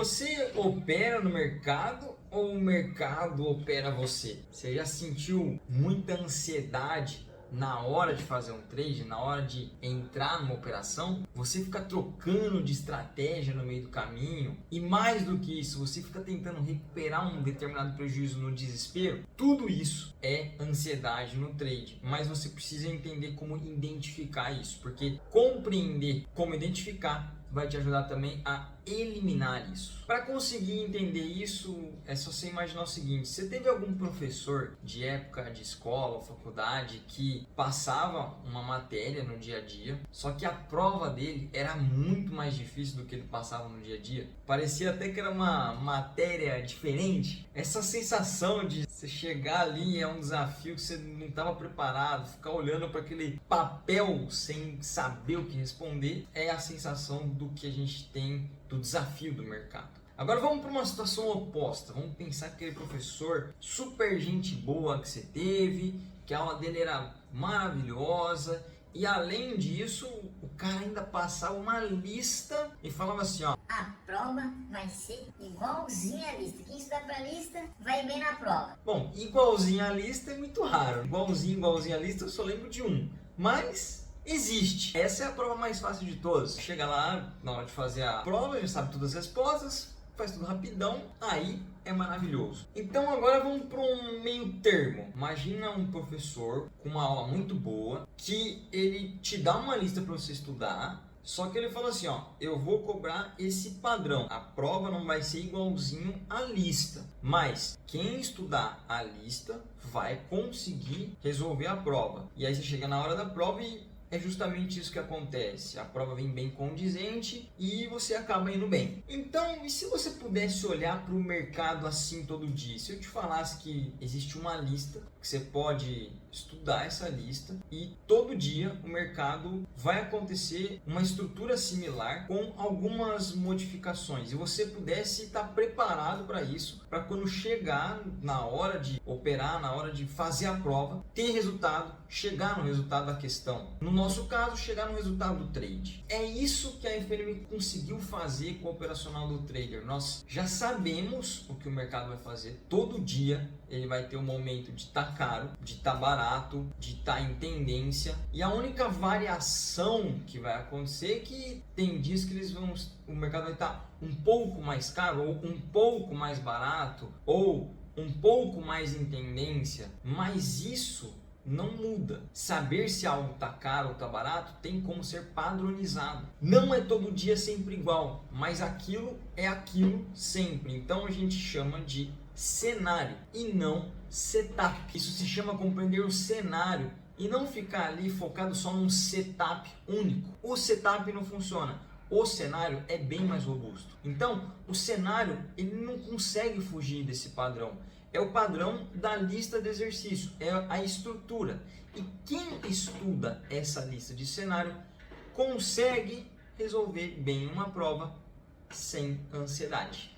Você opera no mercado ou o mercado opera você? Você já sentiu muita ansiedade na hora de fazer um trade, na hora de entrar numa operação? Você fica trocando de estratégia no meio do caminho e mais do que isso, você fica tentando recuperar um determinado prejuízo no desespero? Tudo isso é ansiedade no trade, mas você precisa entender como identificar isso, porque compreender como identificar vai te ajudar também a eliminar isso. Para conseguir entender isso, é só você imaginar o seguinte: você teve algum professor de época de escola ou faculdade que passava uma matéria no dia a dia, só que a prova dele era muito mais difícil do que ele passava no dia a dia? Parecia até que era uma matéria diferente. Essa sensação de você chegar ali é um desafio que você não estava preparado, ficar olhando para aquele papel sem saber o que responder, é a sensação do que a gente tem do desafio do mercado. Agora vamos para uma situação oposta. Vamos pensar que aquele professor super gente boa que você teve, que a aula dele era maravilhosa e além disso o cara ainda passava uma lista e falava assim, ó: a prova vai ser igualzinha à lista. Quem estudar pra lista vai bem na prova. Bom, igualzinho à lista é muito raro. Igualzinho à lista eu só lembro de um. Mas existe. Essa é a prova mais fácil de todas. Chega lá na hora de fazer a prova, já sabe todas as respostas, faz tudo rapidão, aí é maravilhoso. Então agora vamos para um meio termo. Imagina um professor com uma aula muito boa, que ele te dá uma lista para você estudar, só que ele fala assim, ó: eu vou cobrar esse padrão. A prova não vai ser igualzinho à lista, mas quem estudar a lista vai conseguir resolver a prova. E aí você chega na hora da prova e é justamente isso que acontece. A prova vem bem condizente e você acaba indo bem. Então, e se você pudesse olhar para o mercado assim todo dia? Se eu te falasse que existe uma lista, que você pode estudar essa lista e todo dia o mercado vai acontecer uma estrutura similar com algumas modificações, e você pudesse estar preparado para isso, para quando chegar na hora de operar, na hora de fazer a prova, ter resultado, chegar no resultado da questão. No nosso caso, chegar no resultado do trade. É isso que a FNM conseguiu fazer com o operacional do trader. Nós já sabemos o que o mercado vai fazer. Todo dia ele vai ter um momento de estar caro, de estar barato, de estar em tendência, e a única variação que vai acontecer é que tem dias que o mercado vai estar um pouco mais caro, ou um pouco mais barato, ou um pouco mais em tendência, mas isso não muda. Saber se algo está caro ou está barato tem como ser padronizado. Não é todo dia sempre igual, mas aquilo é aquilo sempre. Então a gente chama de cenário e não setup. Isso se chama compreender o cenário e não ficar ali focado só num setup único. O setup não funciona. O cenário é bem mais robusto. Então, o cenário ele não consegue fugir desse padrão. É o padrão da lista de exercício, é a estrutura. E quem estuda essa lista de cenário consegue resolver bem uma prova sem ansiedade.